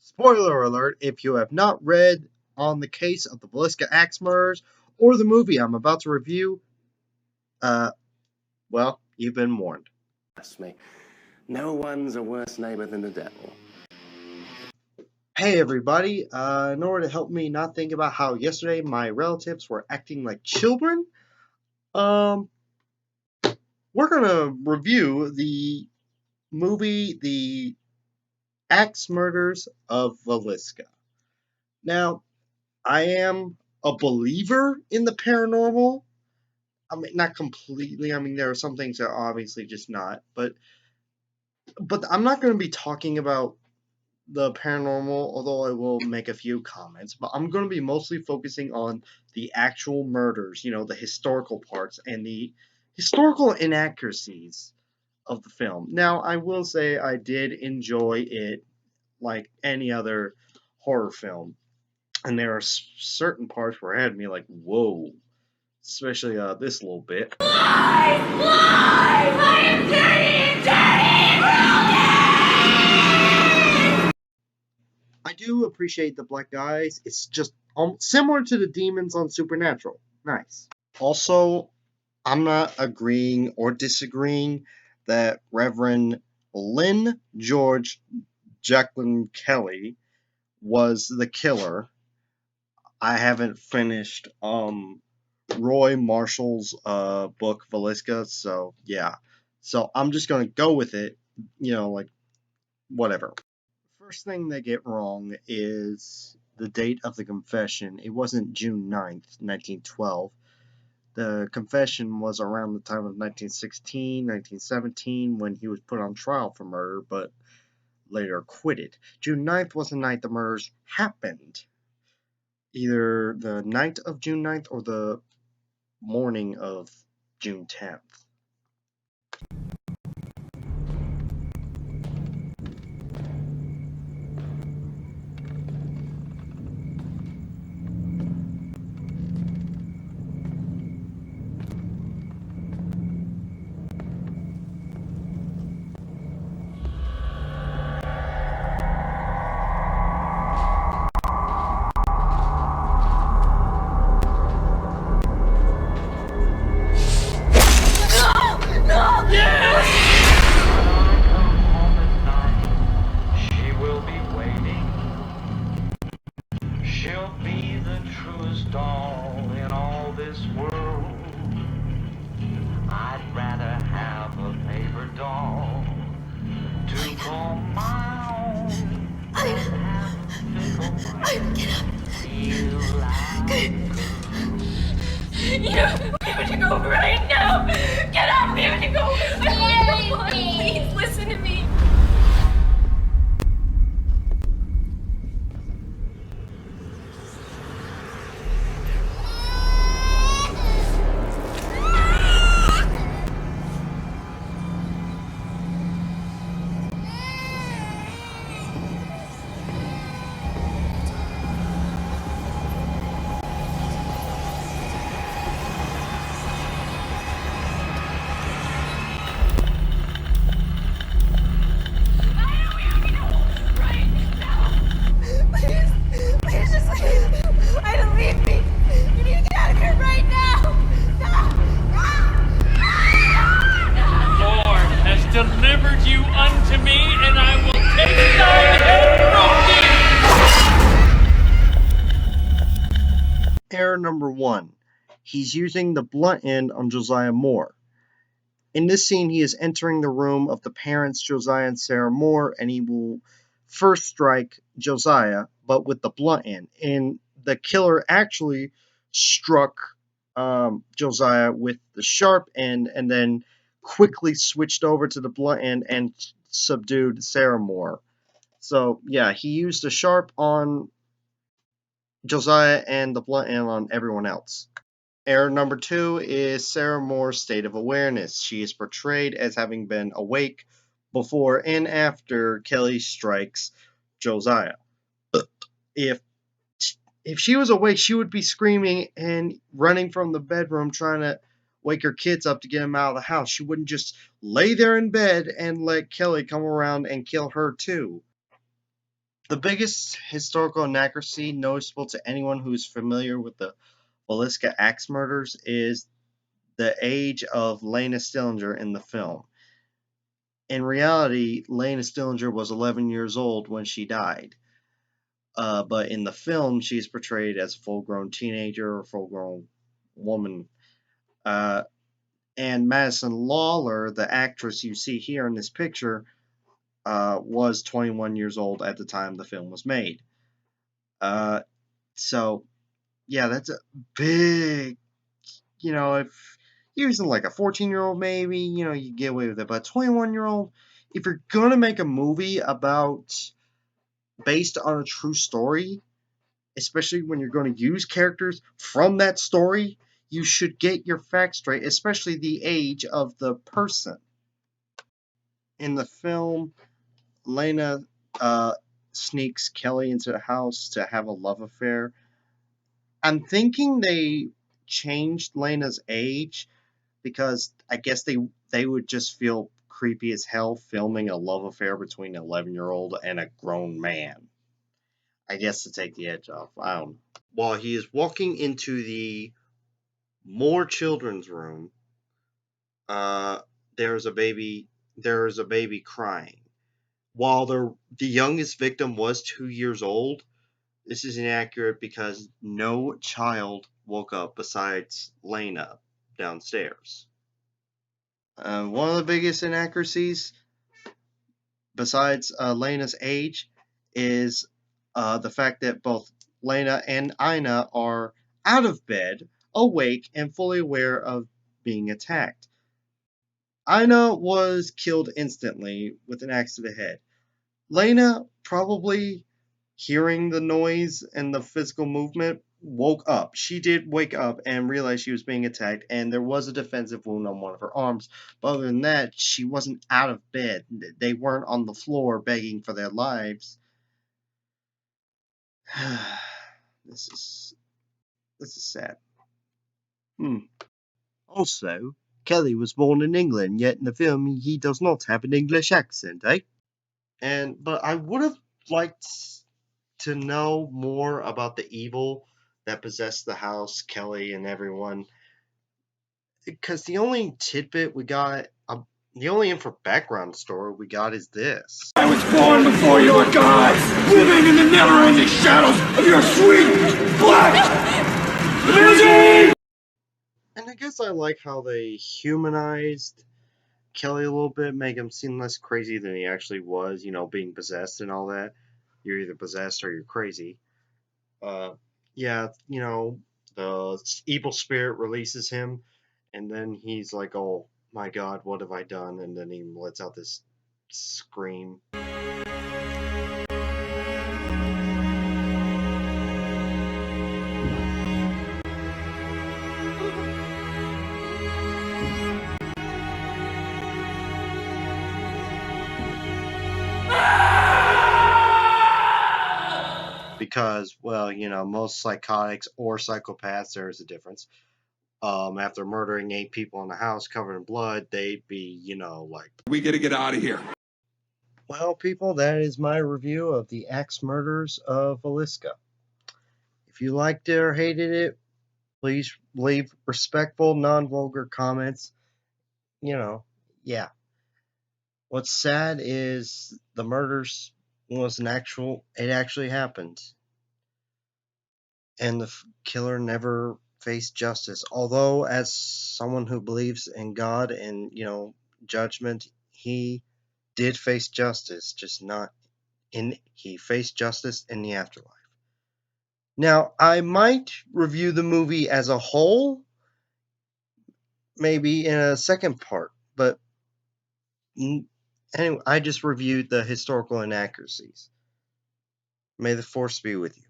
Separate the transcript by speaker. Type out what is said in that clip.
Speaker 1: Spoiler alert, if you have not read on the case of the Villisca axe murders or the movie I'm about to review, well, you've been warned.
Speaker 2: Trust me, no one's a worse neighbor than the devil.
Speaker 1: Hey everybody, in order to help me not think about how yesterday my relatives were acting like children, we're gonna review the movie The Axe Murders of Villisca. Now, I am a believer in the paranormal. I mean, not completely. I mean, there are some things that are obviously just not. But I'm not going to be talking about the paranormal, although I will make a few comments. But I'm going to be mostly focusing on the actual murders, the historical parts and the historical inaccuracies of the film. Now, I will say I did enjoy it like any other horror film. And there are certain parts where it had me like, whoa. Especially this little bit.
Speaker 3: Live! Live! I am dirty! Dirty!
Speaker 1: I do appreciate the black guys. It's just similar to the demons on Supernatural. Nice. Also, I'm not agreeing or disagreeing that Reverend Lynn George Jacqueline Kelly was the killer. I haven't finished Roy Marshall's book Villisca, so yeah. So I'm just gonna go with it, like whatever. First thing they get wrong is the date of the confession. It wasn't June 9th, 1912. The confession was around the time of 1916, 1917, when he was put on trial for murder, but later acquitted. June 9th was the night the murders happened. Either the night of June 9th or the morning of June 10th.
Speaker 3: We have to go right now. Get up. We have to go. Please listen to me.
Speaker 4: Delivered you unto me, and I will take thine head from thee.
Speaker 1: Error number 1. He's using the blunt end on Josiah Moore. In this scene, he is entering the room of the parents, Josiah and Sarah Moore, and he will first strike Josiah, but with the blunt end. And the killer actually struck Josiah with the sharp end and then quickly switched over to the blunt end and subdued Sarah Moore. So, yeah, he used the sharp on Josiah and the blunt end on everyone else. Error number 2 is Sarah Moore's state of awareness. She is portrayed as having been awake before and after Kelly strikes Josiah. If she was awake, she would be screaming and running from the bedroom trying to wake her kids up to get them out of the house. She wouldn't just lay there in bed and let Kelly come around and kill her too. The biggest historical inaccuracy noticeable to anyone who's familiar with the Villisca axe murders is the age of Lena Stillinger in the film. In reality, Lena Stillinger was 11 years old when she died. But in the film, she's portrayed as a full-grown teenager or full-grown woman. And Madison Lawler, the actress you see here in this picture, was 21 years old at the time the film was made. So, yeah, that's a big, if you're using like a 14-year-old maybe, you get away with it. But 21-year-old, if you're going to make a movie based on a true story, especially when you're going to use characters from that story, you should get your facts straight, especially the age of the person. In the film, Lena sneaks Kelly into the house to have a love affair. I'm thinking they changed Lena's age because I guess they would just feel creepy as hell filming a love affair between an 11-year-old and a grown man. I guess to take the edge off. I don't know. While he is walking into the more children's room, there's a baby crying. While the youngest victim was 2 years old, this is inaccurate because no child woke up besides Lena downstairs. One of the biggest inaccuracies, besides Lena's age, is the fact that both Lena and Ina are out of bed, awake, and fully aware of being attacked. Ina was killed instantly with an axe to the head. Lena, probably hearing the noise and the physical movement, woke up. She did wake up and realize she was being attacked, and there was a defensive wound on one of her arms. But other than that, she wasn't out of bed. They weren't on the floor begging for their lives. This is sad. Also, Kelly was born in England, yet in the film he does not have an English accent, eh? But I would have liked to know more about the evil that possessed the house, Kelly, and everyone. Because the only tidbit we got, the only background story we got is this.
Speaker 4: I was born before you were gods, living in the never-ending shadows of your sweet black misery!
Speaker 1: And I guess I like how they humanized Kelly a little bit, make him seem less crazy than he actually was, being possessed and all that. You're either possessed or you're crazy. Yeah, the evil spirit releases him, and then he's like, oh my god, what have I done? And then he lets out this scream. Because, well, most psychotics or psychopaths, there's a difference. After murdering 8 people in the house covered in blood, they'd be, like...
Speaker 4: We gotta get out of here.
Speaker 1: Well, people, that is my review of the axe murders of Villisca. If you liked it or hated it, please leave respectful, non-vulgar comments. Yeah. What's sad is the murders it actually happened. And the killer never faced justice. Although, as someone who believes in God and, judgment, he did face justice, he faced justice in the afterlife. Now, I might review the movie as a whole, maybe in a second part, but anyway, I just reviewed the historical inaccuracies. May the force be with you.